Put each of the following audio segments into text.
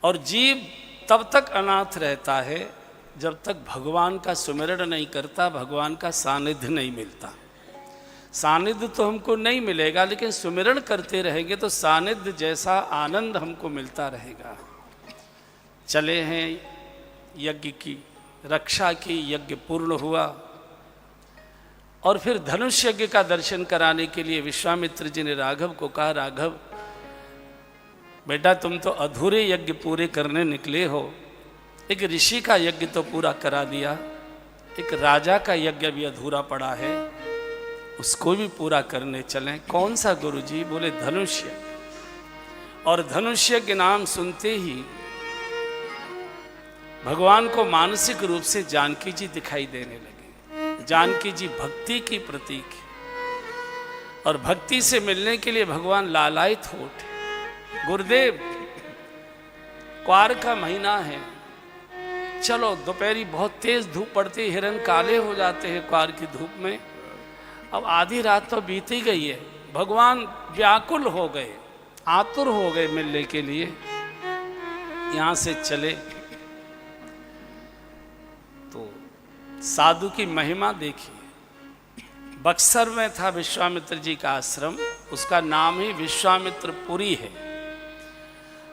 और जीव तब तक अनाथ रहता है जब तक भगवान का सुमिरण नहीं करता, भगवान का सानिध्य नहीं मिलता। सानिध्य तो हमको नहीं मिलेगा, लेकिन सुमिरण करते रहेंगे तो सानिध्य जैसा आनंद हमको मिलता रहेगा। चले हैं यज्ञ की रक्षा की, यज्ञ पूर्ण हुआ और फिर धनुष यज्ञ का दर्शन कराने के लिए विश्वामित्र जी ने राघव को कहा, राघव बेटा तुम तो अधूरे यज्ञ पूरे करने निकले हो, एक ऋषि का यज्ञ तो पूरा करा दिया, एक राजा का यज्ञ भी अधूरा पड़ा है, उसको भी पूरा करने चलें। कौन सा गुरुजी? बोले धनुष यज्ञ। और धनुष यज्ञ नाम सुनते ही भगवान को मानसिक रूप से जानकी जी दिखाई देने लगे। जानकी जी भक्ति की प्रतीक है और भक्ति से मिलने के लिए भगवान लालायित हो उठे। गुरुदेव क्वार का महीना है, चलो दोपहरी बहुत तेज धूप पड़ती है, हिरन काले हो जाते हैं क्वार की धूप में, अब आधी रात तो बीत ही गई है, भगवान व्याकुल हो गए, आतुर हो गए मिलने के लिए, यहां से चले। तो साधु की महिमा देखिए। बक्सर में था विश्वामित्र जी का आश्रम, उसका नाम ही विश्वामित्रपुरी है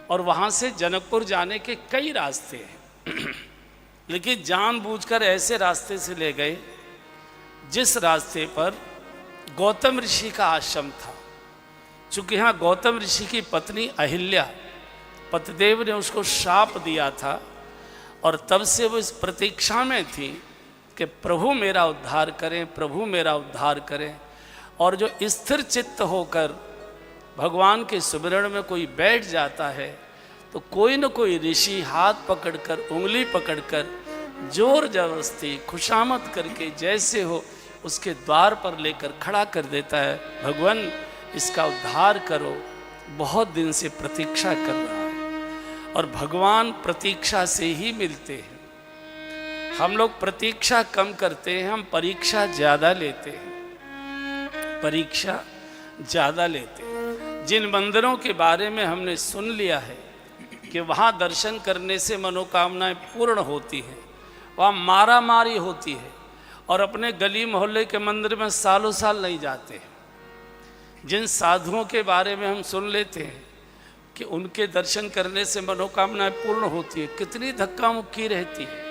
और वहां से जनकपुर जाने के कई रास्ते हैं लेकिन जानबूझकर ऐसे रास्ते से ले गए जिस रास्ते पर गौतम ऋषि का आश्रम था। चूंकि यहाँ गौतम ऋषि की पत्नी अहिल्या, पतिदेव ने उसको शाप दिया था और तब से वो इस प्रतीक्षा में थी कि प्रभु मेरा उद्धार करें, प्रभु मेरा उद्धार करें। और जो स्थिर चित्त होकर भगवान के सुमिरण में कोई बैठ जाता है तो कोई न कोई ऋषि हाथ पकड़कर, उंगली पकड़कर, जोर जबरदस्ती खुशामद करके जैसे हो उसके द्वार पर लेकर खड़ा कर देता है, भगवान इसका उद्धार करो, बहुत दिन से प्रतीक्षा कर रहा है। और भगवान प्रतीक्षा से ही मिलते हैं। हम लोग प्रतीक्षा कम करते हैं, हम परीक्षा ज़्यादा लेते हैं, परीक्षा ज़्यादा लेते हैं। जिन मंदिरों के बारे में हमने सुन लिया है कि वहाँ दर्शन करने से मनोकामनाएं पूर्ण होती हैं, वहाँ मारा मारी होती है और अपने गली मोहल्ले के मंदिर में सालों साल नहीं जाते हैं। जिन साधुओं के बारे में हम सुन लेते हैं कि उनके दर्शन करने से मनोकामनाएं पूर्ण होती है, कितनी धक्का मुक्की रहती है।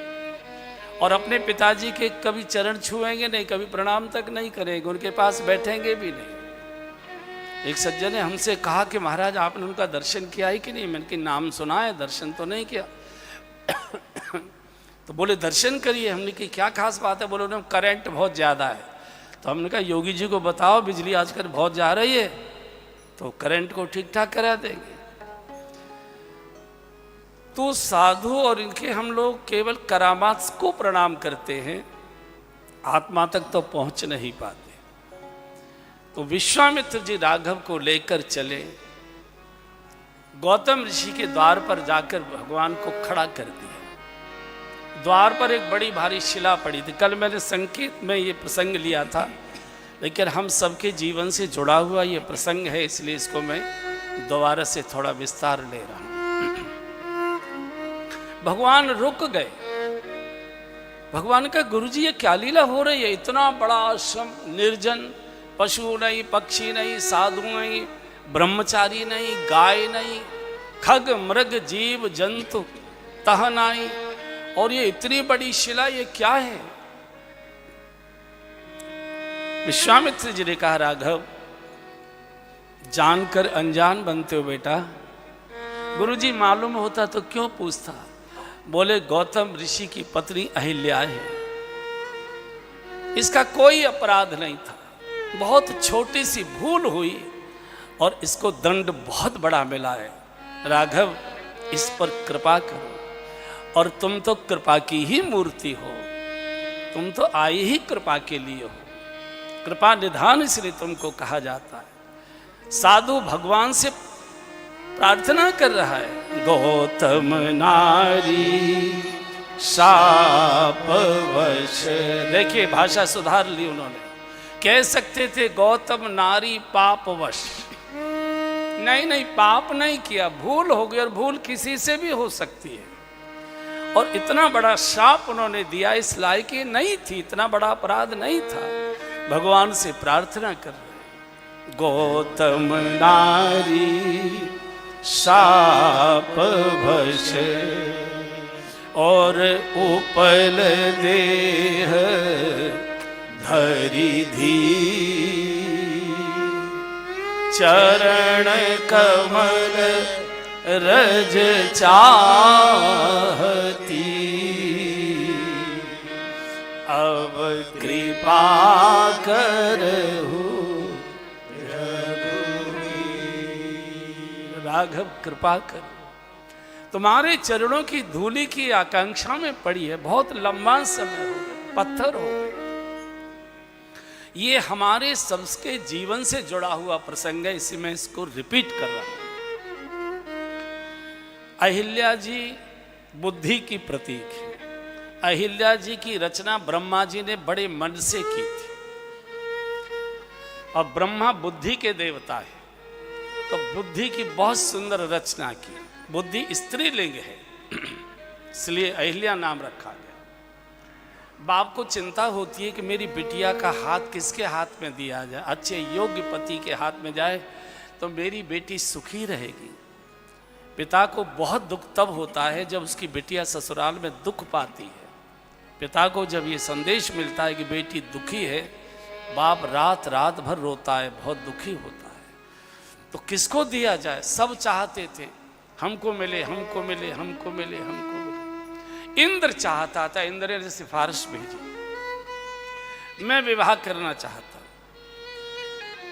और अपने पिताजी के कभी चरण छुएंगे नहीं, कभी प्रणाम तक नहीं करेंगे, उनके पास बैठेंगे भी नहीं। एक सज्जन ने हमसे कहा कि महाराज आपने उनका दर्शन किया है कि नहीं? मैंने कहा नाम सुना है, दर्शन तो नहीं किया। तो बोले दर्शन करिए। हमने कहा क्या खास बात है? बोले उन्हें करंट बहुत ज़्यादा है। तो हमने कहा योगी जी को बताओ, बिजली आजकल बहुत जा रही है तो करंट को ठीक ठाक करा देंगे। तो साधु और इनके हम लोग केवल करामात को प्रणाम करते हैं, आत्मा तक तो पहुंच नहीं पाते। तो विश्वामित्र जी राघव को लेकर चले, गौतम ऋषि के द्वार पर जाकर भगवान को खड़ा कर दिया। द्वार पर एक बड़ी भारी शिला पड़ी थी। कल मैंने संकेत में ये प्रसंग लिया था, लेकिन हम सबके जीवन से जुड़ा हुआ ये प्रसंग है, इसलिए इसको मैं दोबारा से थोड़ा विस्तार ले रहा हूं। भगवान रुक गए। भगवान का गुरुजी ये क्या लीला हो रही है? इतना बड़ा आश्रम, निर्जन, पशु नहीं, पक्षी नहीं, साधु नहीं, ब्रह्मचारी नहीं, गाय नहीं, खग मृग जीव जंतु तह नहीं, और ये इतनी बड़ी शिला, ये क्या है? विश्वामित्र जी ने कहा राघव जानकर अनजान बनते हो बेटा, गुरुजी मालूम होता तो क्यों पूछता। बोले गौतम ऋषि की पत्नी अहिल्या है, इसका कोई अपराध नहीं था, बहुत छोटी सी भूल हुई और इसको दंड बहुत बड़ा मिला है। राघव इस पर कृपा करो। और तुम तो कृपा की ही मूर्ति हो, तुम तो आई ही कृपा के लिए हो, कृपा निधान इसलिए तुमको कहा जाता है। साधु भगवान से प्रार्थना कर रहा है, गौतम नारी शापवश। देखिए भाषा सुधार ली उन्होंने, कह सकते थे गौतम नारी पापवश, नहीं नहीं, पाप नहीं किया, भूल हो गई, और भूल किसी से भी हो सकती है। और इतना बड़ा शाप उन्होंने दिया, इस लायक ये नहीं थी, इतना बड़ा अपराध नहीं था। भगवान से प्रार्थना कर रहे, गौतम नारी शाप भश और उपल देह धरि धी, चरण कमल रज चाहती, अब कृपा करहु रघुवीर। राघव कृपा कर, तुम्हारे चरणों की धूलि की आकांक्षा में पड़ी है, बहुत लंबा समय हो गया, पत्थर हो गए। ये हमारे सबके जीवन से जुड़ा हुआ प्रसंग है, इसी में इसको रिपीट कर रहा हूं। अहिल्या जी बुद्धि की प्रतीक है। अहिल्या जी की रचना ब्रह्मा जी ने बड़े मन से की थी, और ब्रह्मा बुद्धि के देवता है, तो बुद्धि की बहुत सुंदर रचना की। बुद्धि स्त्रीलिंग है, इसलिए अहिल्या नाम रखा गया। बाप को चिंता होती है कि मेरी बिटिया का हाथ किसके हाथ में दिया जाए, अच्छे योग्य पति के हाथ में जाए तो मेरी बेटी सुखी रहेगी। पिता को बहुत दुख तब होता है जब उसकी बिटिया ससुराल में दुख पाती है। पिता को जब ये संदेश मिलता है कि बेटी दुखी है, बाप रात रात भर रोता है, बहुत दुखी होता है। तो किसको दिया जाए, सब चाहते थे हमको मिले, हमको मिले, हमको मिले, हमको मिले। इंद्र चाहता था, इंद्र ने सिफारिश भेजी, मैं विवाह करना चाहता।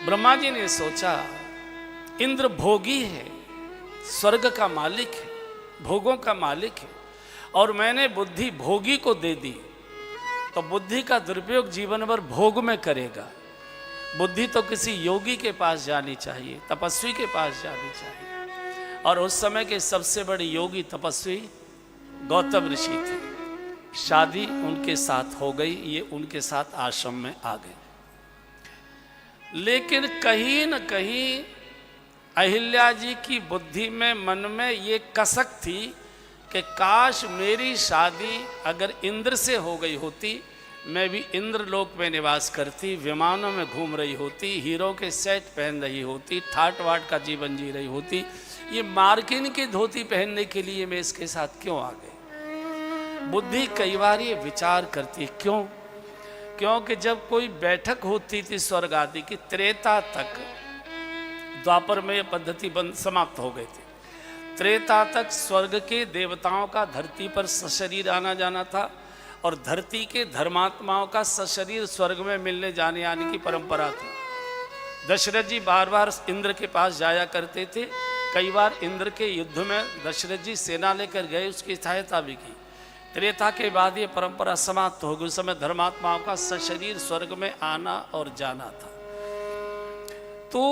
ब्रह्मा जी ने सोचा इंद्र भोगी है, स्वर्ग का मालिक है, भोगों का मालिक है, और मैंने बुद्धि भोगी को दे दी, तो बुद्धि का दुरुपयोग जीवन भर भोग में करेगा। बुद्धि तो किसी योगी के पास जानी चाहिए, तपस्वी के पास जानी चाहिए। और उस समय के सबसे बड़े योगी तपस्वी गौतम ऋषि थे। शादी उनके साथ हो गई, ये उनके साथ आश्रम में आ गए। लेकिन कहीं न कहीं अहिल्या जी की बुद्धि में, मन में ये कसक थी कि काश मेरी शादी अगर इंद्र से हो गई होती, मैं भी इंद्रलोक में निवास करती, विमानों में घूम रही होती, हीरो के सेट पहन रही होती, ठाट वाट का जीवन जी रही होती। ये मार्किन की धोती पहनने के लिए मैं इसके साथ क्यों आ गई? बुद्धि कई बार ये विचार करती, क्यों? क्योंकि जब कोई बैठक होती थी स्वर्ग आदि की, त्रेता तक, द्वापर में ये पद्धति बंद समाप्त हो गई थी। त्रेता तक स्वर्ग के देवताओं का धरती पर सशरीर आना जाना था, और धरती के धर्मात्माओं का सशरीर स्वर्ग में मिलने जाने आने की परंपरा थी। दशरथ जी बार बार इंद्र के पास जाया करते थे। कई बार इंद्र के युद्ध में दशरथ जी सेना लेकर गए, उसकी सहायता भी की। त्रेता के बाद ये परंपरा समाप्त हो गई। उस समय धर्मात्माओं का सशरीर स्वर्ग में आना और जाना था। तो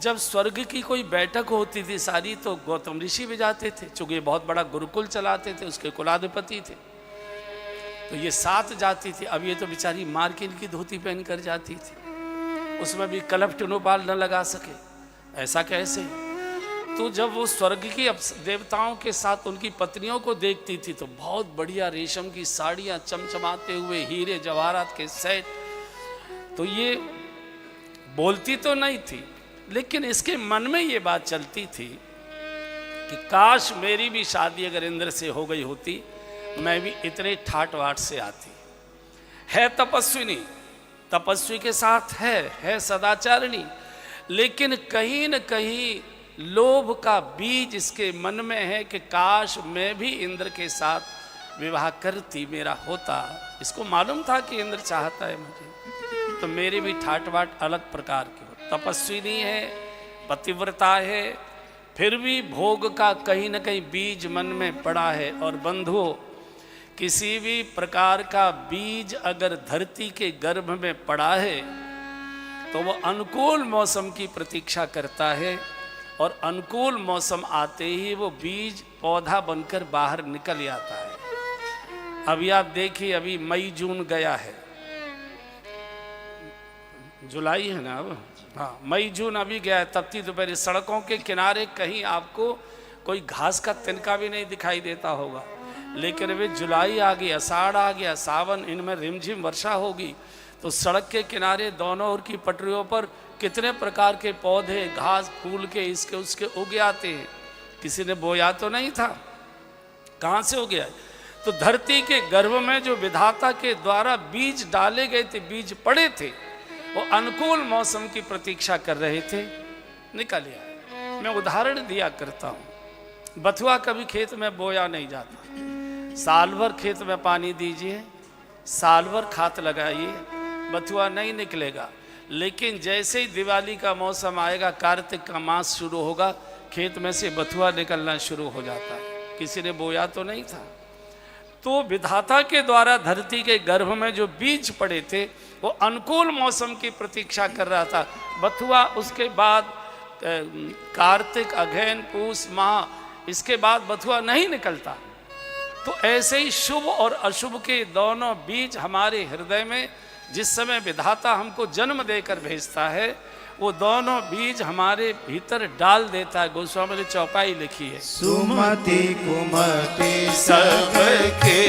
जब स्वर्ग की कोई बैठक होती थी सारी, तो गौतम ऋषि भी जाते थे, चूंकि बहुत बड़ा गुरुकुल चलाते थे, उसके कुलाधिपति थे, तो ये साथ जाती थी। अब ये तो बेचारी मार्किन की धोती पहन कर जाती थी, उसमें भी कलप टुनोपाल न लगा सके, ऐसा कैसे? तो जब वो स्वर्ग की देवताओं के साथ उनकी पत्नियों को देखती थी, तो बहुत बढ़िया रेशम की साड़ियाँ, चमचमाते हुए हीरे जवाहरात के सेट। तो ये बोलती तो नहीं थी, लेकिन इसके मन में ये बात चलती थी कि काश मेरी भी शादी अगर इंद्र से हो गई होती, मैं भी इतने ठाट वाट से आती। है तपस्विनी, तपस्वी के साथ है सदाचारिणी, लेकिन कहीं न कहीं लोभ का बीज इसके मन में है कि काश मैं भी इंद्र के साथ विवाह करती, मेरा होता। इसको मालूम था कि इंद्र चाहता है मुझे, तो मेरी भी ठाट बाट अलग प्रकार की हो। तपस्विनी है, पतिव्रता है, फिर भी भोग का कहीं न कहीं बीज मन में पड़ा है। और बंधुओं, किसी भी प्रकार का बीज अगर धरती के गर्भ में पड़ा है, तो वह अनुकूल मौसम की प्रतीक्षा करता है, और अनुकूल मौसम आते ही वो बीज पौधा बनकर बाहर निकल आता है। अभी आप देखिए, अभी मई जून गया है, जुलाई है ना अब, हाँ मई जून अभी गया है, तपती दोपहर। सड़कों के किनारे कहीं आपको कोई घास का तिनका भी नहीं दिखाई देता होगा, लेकिन वे जुलाई आ गई, आषाढ़ आ गया, सावन, इनमें रिमझिम वर्षा होगी तो सड़क के किनारे दोनों ओर की पटरियों पर कितने प्रकार के पौधे, घास, फूल के, इसके उसके उग आते हैं। किसी ने बोया तो नहीं था, कहाँ से हो गया? तो धरती के गर्भ में जो विधाता के द्वारा बीज डाले गए थे, बीज पड़े थे, वो अनुकूल मौसम की प्रतीक्षा कर रहे थे, निकल आए। मैं उदाहरण दिया करता हूँ, बथुआ कभी खेत में बोया नहीं जाता, साल भर खेत में पानी दीजिए, साल भर खाद लगाइए, बथुआ नहीं निकलेगा। लेकिन जैसे ही दिवाली का मौसम आएगा, कार्तिक का मास शुरू होगा, खेत में से बथुआ निकलना शुरू हो जाता है। किसी ने बोया तो नहीं था। तो विधाता के द्वारा धरती के गर्भ में जो बीज पड़े थे वो अनुकूल मौसम की प्रतीक्षा कर रहा था। बथुआ, उसके बाद कार्तिक, अगहन, पूस माह, इसके बाद बथुआ नहीं निकलता। तो ऐसे ही शुभ और अशुभ के दोनों बीज हमारे हृदय में जिस समय विधाता हमको जन्म देकर भेजता है, वो दोनों बीज हमारे भीतर डाल देता है। गोस्वामी ने चौपाई लिखी है, सुमति कुमति सबके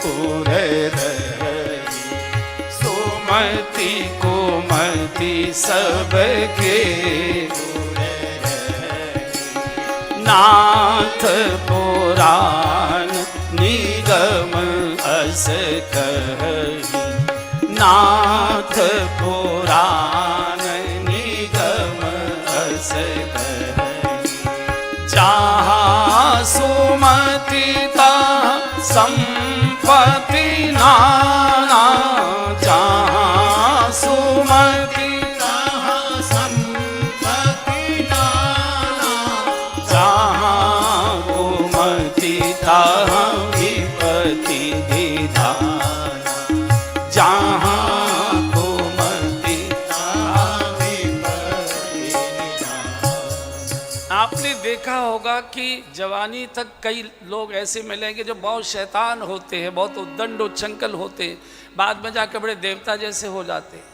उरे रही, सुमति कुमति सबके उरे रही, नाथ पुराण निगम अस कही, नाथ पुराण निगम अस कही, जहाँ सुमति तहाँ संपत्ति नाना, जहाँ सुमति तहाँ संपत्ति नाना, जहाँ कुमति तहाँ विपत्ति विधाना, जहाँ कुमति तहाँ विपत्ति विधाना। आपने देखा होगा कि जवानी तक कई लोग ऐसे मिलेंगे जो बहुत शैतान होते हैं, बहुत उद्दंड उच्छृंखल होते हैं, बाद में जाकर बड़े देवता जैसे हो जाते हैं।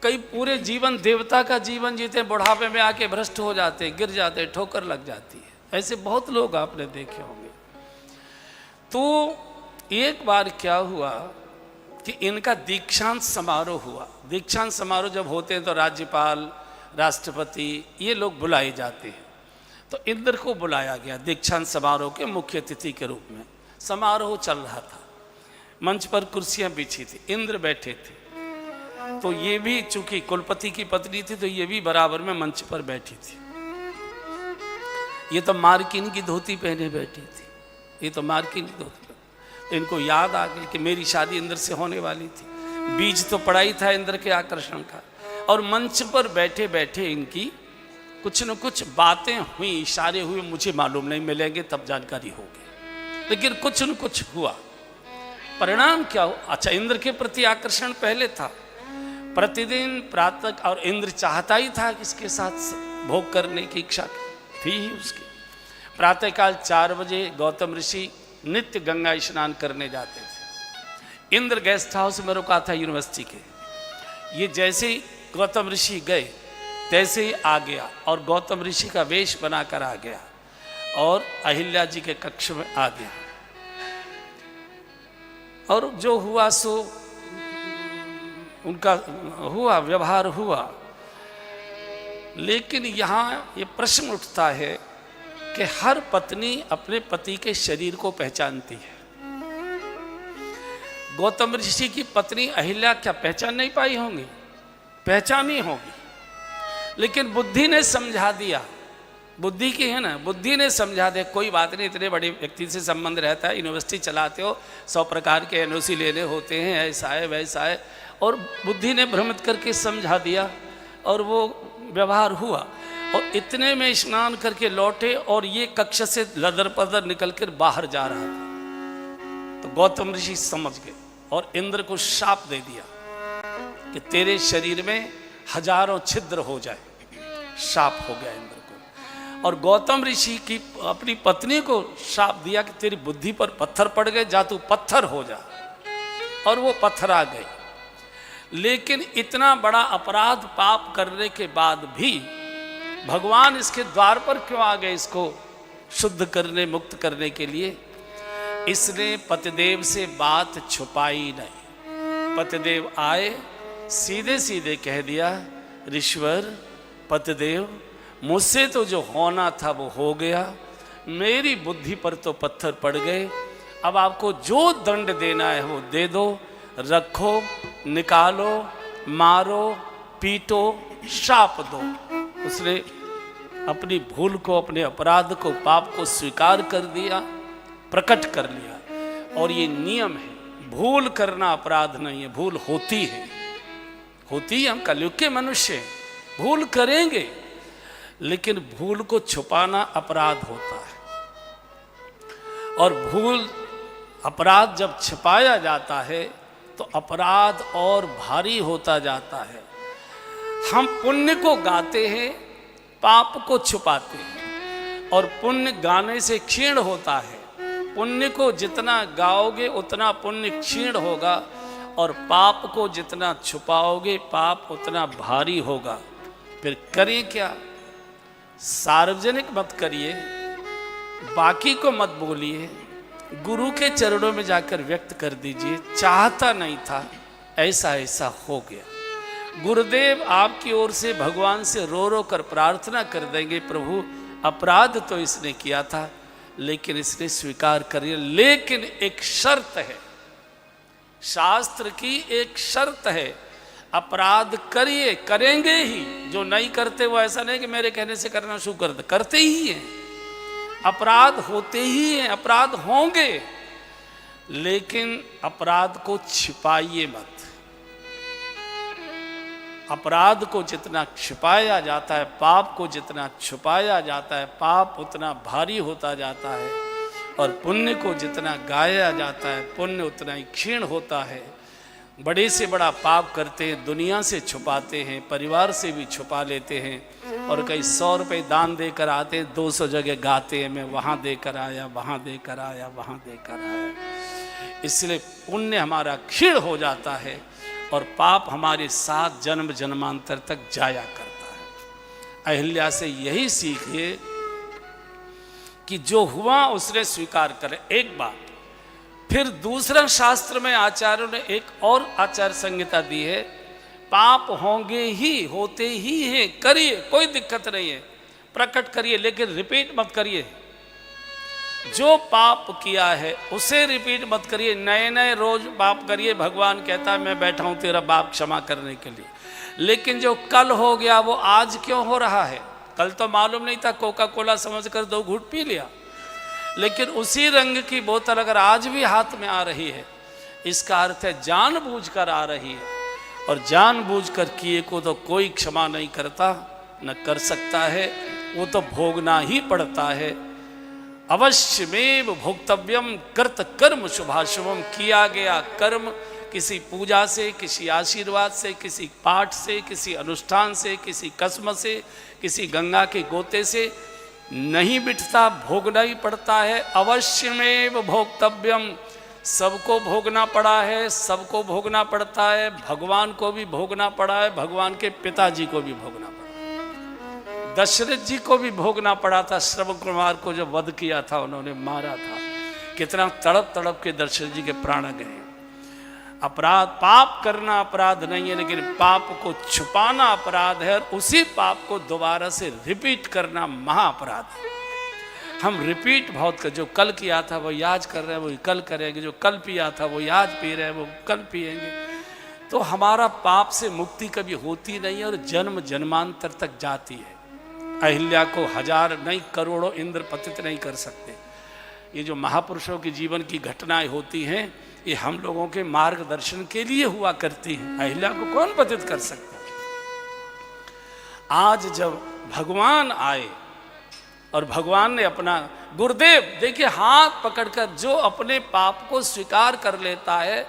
कई पूरे जीवन देवता का जीवन जीते, बुढ़ापे में आके भ्रष्ट हो जाते, गिर जाते, ठोकर लग जाती है। ऐसे बहुत लोग आपने देखे होंगे। तो एक बार क्या हुआ कि इनका दीक्षांत समारोह हुआ। दीक्षांत समारोह जब होते हैं तो राज्यपाल, राष्ट्रपति, ये लोग बुलाए जाते हैं। तो इंद्र को बुलाया गया दीक्षांत समारोह के मुख्य अतिथि के रूप में। समारोह चल रहा था, मंच पर कुर्सियां बिछी थी, इंद्र बैठे थे। तो ये भी चूंकि कुलपति की पत्नी थी तो ये भी बराबर में मंच पर बैठी थी। ये तो मार्किन की धोती पहने बैठी थी, ये तो मार्किन की धोती। तो इनको याद आ गई कि मेरी शादी इंद्र से होने वाली थी। बीज तो पड़ा ही था इंद्र के आकर्षण का। और मंच पर बैठे बैठे इनकी कुछ न कुछ बातें हुई, इशारे हुए, मुझे मालूम नहीं, मिलेंगे तब जानकारी होगी, लेकिन कुछ न कुछ हुआ। परिणाम क्या हुआ? अच्छा, इंद्र के प्रति आकर्षण पहले था, प्रतिदिन प्रातः, और इंद्र चाहता ही था कि इसके साथ भोग करने की इच्छा थी ही उसकी। प्रातःकाल 4 बजे गौतम ऋषि नित्य गंगा स्नान करने जाते थे। इंद्र गेस्ट हाउस में रुका था यूनिवर्सिटी के। ये जैसे ही गौतम ऋषि गए तैसे ही आ गया और गौतम ऋषि का वेश बनाकर आ गया और अहिल्या जी के कक्ष में आ गया। और जो हुआ सो उनका हुआ, व्यवहार हुआ। लेकिन यहाँ ये प्रश्न उठता है कि हर पत्नी अपने पति के शरीर को पहचानती है। गौतम ऋषि की पत्नी अहिल्या क्या पहचान नहीं पाई होंगी? पहचानी होगी, लेकिन बुद्धि ने समझा दिया। बुद्धि की है ना, बुद्धि ने समझा दिया, कोई बात नहीं, इतने बड़े व्यक्ति से संबंध रहता है, यूनिवर्सिटी चलाते हो, 100 प्रकार के एनओसी लेने होते हैं, ऐसा है वैसा है। और बुद्धि ने भ्रमित करके समझा दिया और वो व्यवहार हुआ। और इतने में स्नान करके लौटे और ये कक्ष से लदर पदर निकल कर बाहर जा रहा था। तो गौतम ऋषि समझ गए और इंद्र को शाप दे दिया कि तेरे शरीर में हजारों छिद्र हो जाए। शाप हो गया इंद्र को। और गौतम ऋषि की अपनी पत्नी को शाप दिया कि तेरी बुद्धि पर पत्थर पड़ गए, जा तू पत्थर हो जा। और वो पत्थर आ गए। लेकिन इतना बड़ा अपराध पाप करने के बाद भी भगवान इसके द्वार पर क्यों आ गए इसको शुद्ध करने, मुक्त करने के लिए? इसने पतिदेव से बात छुपाई नहीं। पतिदेव आए, सीधे सीधे कह दिया, ऋषवर पतिदेव, मुझसे तो जो होना था वो हो गया, मेरी बुद्धि पर तो पत्थर पड़ गए, अब आपको जो दंड देना है वो दे दो, रखो, निकालो, मारो, पीटो, शाप दो। उसने अपनी भूल को, अपने अपराध को, पाप को स्वीकार कर दिया, प्रकट कर लिया। और ये नियम है, भूल करना अपराध नहीं है, भूल होती है, होती है। हम कलयुग के मनुष्य हैं, भूल करेंगे, लेकिन भूल को छुपाना अपराध होता है। और भूल, अपराध जब छिपाया जाता है तो अपराध और भारी होता जाता है। हम पुण्य को गाते हैं, पाप को छुपाते हैं, और पुण्य गाने से क्षीण होता है। पुण्य को जितना गाओगे उतना पुण्य क्षीण होगा, और पाप को जितना छुपाओगे पाप उतना भारी होगा। फिर करें क्या? सार्वजनिक मत करिए, बाकी को मत बोलिए, गुरु के चरणों में जाकर व्यक्त कर दीजिए, चाहता नहीं था, ऐसा ऐसा हो गया। गुरुदेव आपकी ओर से भगवान से रो रो कर प्रार्थना कर देंगे, प्रभु अपराध तो इसने किया था, लेकिन इसने स्वीकार कर लिया। लेकिन एक शर्त है, शास्त्र की एक शर्त है, अपराध करिए, करेंगे ही। जो नहीं करते वो ऐसा नहीं कि मेरे कहने से करना शुरू कर दे, करते ही हैं। अपराध होते ही हैं, अपराध होंगे, लेकिन अपराध को छिपाइए मत। अपराध को जितना छिपाया जाता है, पाप को जितना छुपाया जाता है, पाप उतना भारी होता जाता है। और पुण्य को जितना गाया जाता है, पुण्य उतना ही क्षीण होता है। बड़े से बड़ा पाप करते हैं, दुनिया से छुपाते हैं, परिवार से भी छुपा लेते हैं, और कई 100 रुपये दान देकर आते हैं, 200 जगह गाते हैं, मैं वहाँ देकर आया, वहाँ देकर आया, वहाँ देकर आया। इसलिए पुण्य हमारा क्षीण हो जाता है, और पाप हमारे साथ जन्म जन्मांतर तक जाया करता है। अहिल्या से यही सीखिए कि जो हुआ उसने स्वीकार करे, एक बात। फिर दूसरा, शास्त्र में आचार्यों ने एक और आचार संहिता दी है, पाप होंगे ही, होते ही हैं, करिए, कोई दिक्कत नहीं है, प्रकट करिए, लेकिन रिपीट मत करिए। जो पाप किया है उसे रिपीट मत करिए, नए नए रोज पाप करिए। भगवान कहता है मैं बैठा हूं तेरा पाप क्षमा करने के लिए, लेकिन जो कल हो गया वो आज क्यों हो रहा है? कल तो मालूम नहीं था, कोका कोला समझकर 2 घूंट पी लिया, लेकिन उसी रंग की बोतल अगर आज भी हाथ में आ रही है, इसका अर्थ है जानबूझकर आ रही है, और जानबूझकर किए को तो कोई क्षमा नहीं करता, न कर सकता है, वो तो भोगना ही पड़ता है। अवश्यमेव भोक्तव्यम कृत कर्म शुभाशुभम, किया गया कर्म किसी पूजा से, किसी आशीर्वाद से, किसी पाठ से, किसी अनुष्ठान से, किसी कसम से, किसी गंगा के गोते से नहीं बिठता, भोगना ही पड़ता है। अवश्यमेव भोक्तव्यम, सबको भोगना पड़ा है, सबको भोगना पड़ता है, भगवान को भी भोगना पड़ा है, भगवान के पिताजी को भी भोगना पड़ा, दशरथ जी को भी भोगना पड़ा था। श्रवण कुमार को जब वध किया था, उन्होंने मारा था, कितना तड़प तड़प के दशरथ जी के प्राण गए। अपराध, पाप करना अपराध नहीं है, लेकिन पाप को छुपाना अपराध है, और उसी पाप को दोबारा से रिपीट करना महाअपराध है। हम रिपीट बहुत कर, जो कल किया था वो याद कर रहे हैं, वो कल करेंगे, जो कल पिया था वो आज पी रहे हैं, वो कल पिएंगे, तो हमारा पाप से मुक्ति कभी होती नहीं है, और जन्म जन्मांतर तक जाती है। अहिल्या को 1000 नहीं करोड़ों इंद्र पतित नहीं कर सकते। ये जो महापुरुषों के जीवन की घटनाएं होती हैं, ये हम लोगों के मार्गदर्शन के लिए हुआ करती हैं। अहिल्या को कौन पतित कर सकता है? आज जब भगवान आए और भगवान ने अपना, गुरुदेव देखिए हाथ पकड़कर, जो अपने पाप को स्वीकार कर लेता है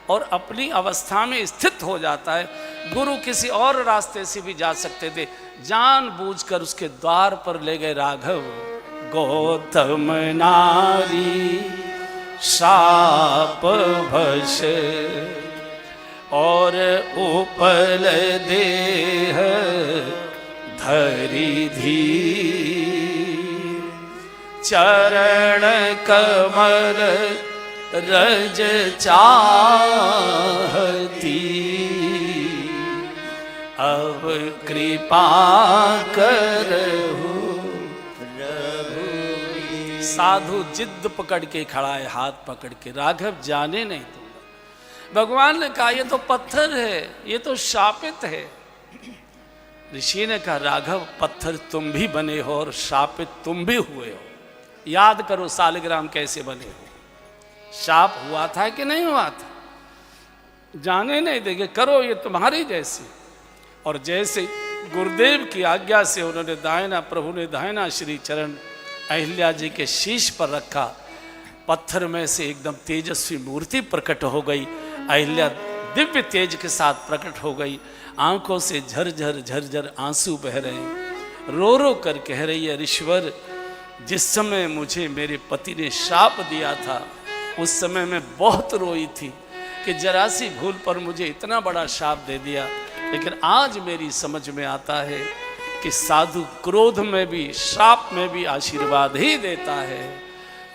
और अपनी अवस्था में स्थित हो जाता है, गुरु किसी और रास्ते से भी जा सकते थे, जानबूझकर उसके द्वार पर ले गए राघव। गौतम नारी शाप भश, और उपल देह धरि धीर, चरण कमल रज चाहती, अब कृपा करहु प्रभु। साधु जिद पकड़ के खड़ा है, हाथ पकड़ के, राघव जाने नहीं दूंगा। भगवान ने कहा ये तो पत्थर है, ये तो शापित है। ऋषि ने कहा राघव पत्थर तुम भी बने हो और शापित तुम भी हुए हो। याद करो सालिग्राम कैसे बने हो, शाप हुआ था कि नहीं हुआ था, जाने नहीं देंगे, करो ये तुम्हारी जैसी। और जैसे गुरुदेव की आज्ञा से उन्होंने दाहिना, प्रभु ने दाहिना श्री चरण अहिल्या जी के शीश पर रखा, पत्थर में से एकदम तेजस्वी मूर्ति प्रकट हो गई। अहिल्या दिव्य तेज के साथ प्रकट हो गई, आंखों से झरझर झरझर आंसू बह रहे हैं, रो रो कर कह रही है ऋषिवर जिस समय मुझे मेरे पति ने शाप दिया था उस समय मैं बहुत रोई थी कि जरा सी भूल पर मुझे इतना बड़ा शाप दे दिया, लेकिन आज मेरी समझ में आता है कि साधु क्रोध में भी शाप में भी आशीर्वाद ही देता है।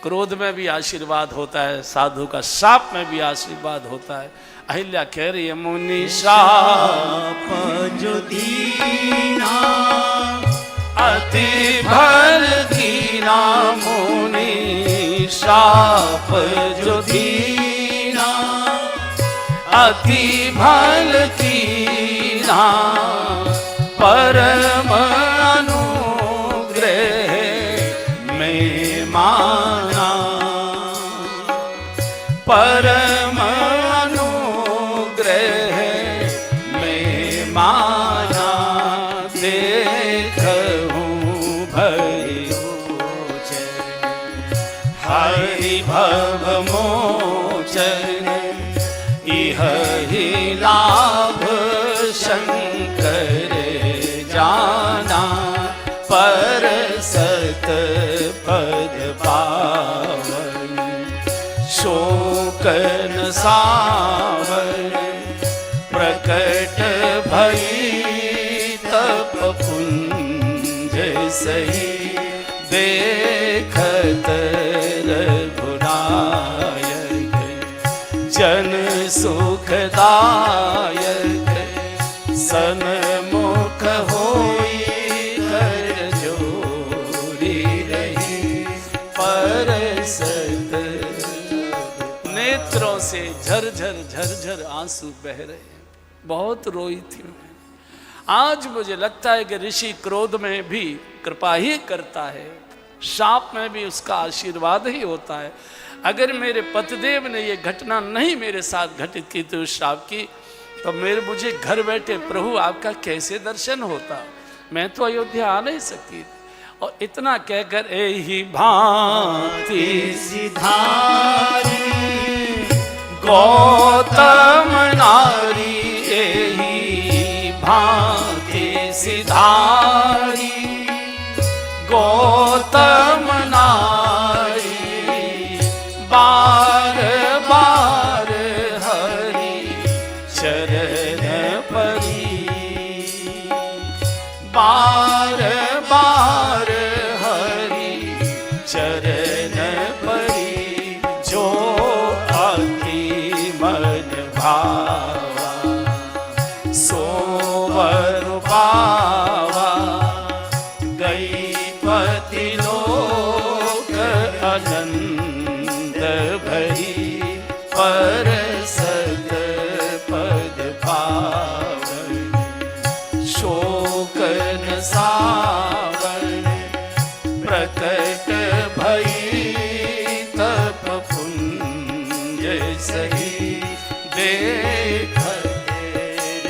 क्रोध में भी आशीर्वाद होता है, साधु का शाप में भी आशीर्वाद होता है। अहिल्या कह रही है मुनि शाप जो दीना अति भल कीना, मुनि शाप जो दीना अति भल कीना, परम अनुग्रह में माना, परम अनुग्रह में माना, देखूं हरि भव मोचन, इह ही लाभ शंकर जाना, पर सत पद पावन, शोकन सावन, प्रकट भई तप पुंज सही, देखत रघुनायक जन सुखदायक, सन्मुख होई कर जोरी रही, पर सत। नेत्रों से झरझर झरझर आंसू बह रहे हैं, बहुत रोई थी मैं। आज मुझे लगता है कि ऋषि क्रोध में भी कृपा ही करता है, शाप में भी उसका आशीर्वाद ही होता है। अगर मेरे पतिदेव ने ये घटना नहीं मेरे साथ घटित की थी उस शाप की, तो मुझे घर बैठे प्रभु आपका कैसे दर्शन होता, मैं तो अयोध्या आ नहीं सकती। और इतना कहकर एही भांति सिधारी गौतम नारी, एही भांति सिधारी गौतम नारी, बार बार हरि चरण परी, बार बार हरि चरण परी, जो अति मन भावा सो वर पावा, गई पति लोक आनंद भरी, पर सत पद पावन, शोकन सावन, प्रकट भई तप पुंज सही, देखत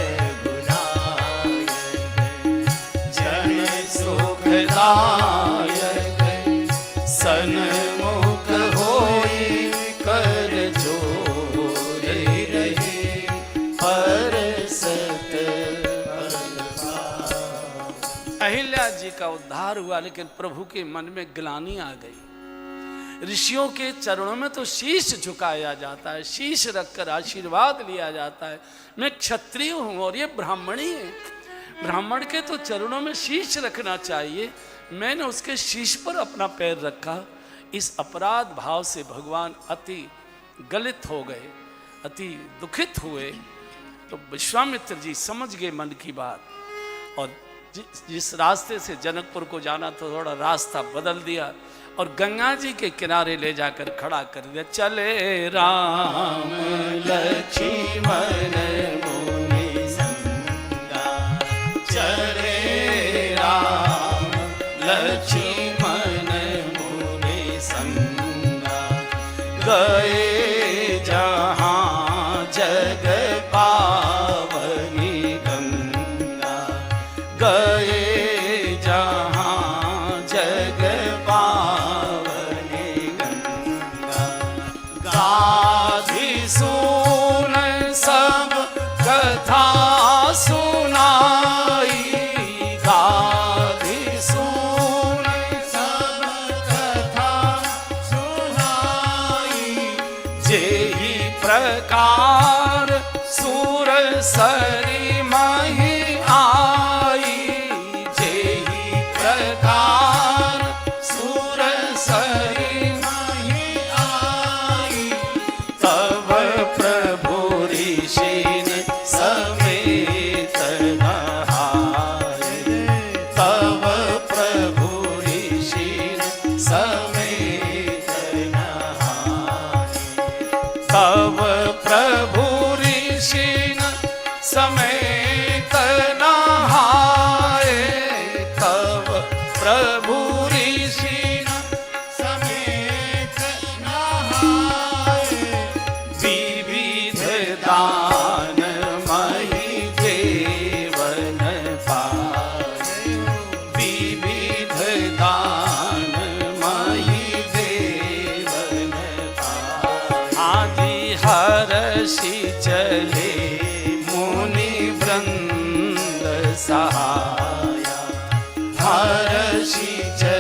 रघुनायक जन सुखदायक, सन्मुख होई कर जोरी रही, पर सत पद पावन। अहिल्या जी का उद्धार हुआ, लेकिन प्रभु के मन में ग्लानि आ गई ऋषियों के चरणों में तो शीश झुकाया जाता है, शीश रखकर आशीर्वाद लिया जाता है। मैं क्षत्रिय हूँ और ये ब्राह्मणी है, ब्राह्मण के तो चरणों में शीश रखना चाहिए। मैंने उसके शीश पर अपना पैर रखा। इस अपराध भाव से भगवान अति गलित हो गए, अति दुखित हुए। तो विश्वामित्र जी समझ गए मन की बात और जिस रास्ते से जनकपुर को जाना था थोड़ा रास्ता बदल दिया और गंगा जी के किनारे ले जाकर खड़ा कर दिया। चले राम लक्ष्मण मुनि संगा, चले राम लक्ष्मण मुनि संगा, गए जहाँ जग पावनी गंगा, गए जहाँ जग पावनी गंगा। गाधी सुन सब कथा सुनाई, गाधी सुन सब कथा सुनाई, जेहि प्रकार सूर सरी मही आई, जेहि प्रकार सूर सरी मही आई, तब प्रभु ऋषि समेत नहाए, तब प्रभु ऋषि समेत नहाए, तब प्रभु ऋषि समेत नहाए, तब प्रभु ऋषि समेत नहाए, विविध दान मही देवन पाए, विविध दान मही देवन पाए। आदि हर्षि चले मुनि वृंद सहाया, हर्षि चले